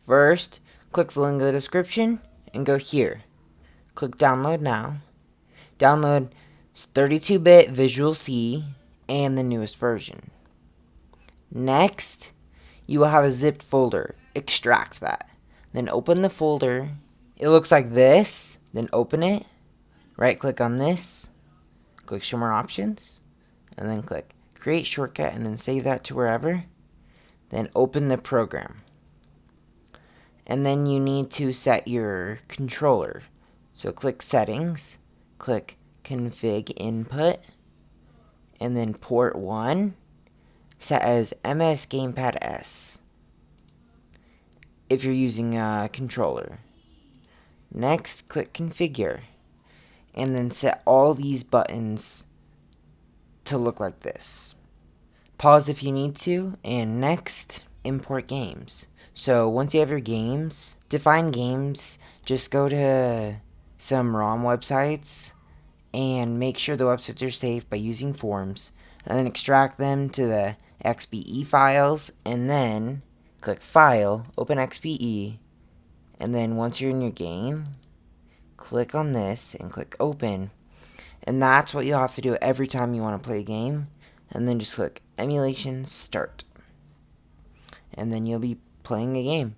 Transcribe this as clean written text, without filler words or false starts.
First, click the link in the description and go here. Click download now. Download 32-bit Visual C and the newest version. Next, you will have a zipped folder. Extract that. Then open the folder. It looks like this. Then open it. Right click on this. Click show more options. And then click create shortcut and then save that to wherever. Then open the program. And then you need to set your controller. So click settings. Click config input. And then port 1. Set as MS Gamepad S if you're using a controller. Next, click configure and then set all these buttons to look like this. Pause if you need to, and next, import games. So once you have your games, define games, just go to some ROM websites and make sure the websites are safe by using forms, and then extract them to the XBE files, and then click File, open XBE, and then once you're in your game, click on this and click Open. And that's what you'll have to do every time you want to play a game, and then just click Emulation Start. And then you'll be playing a game.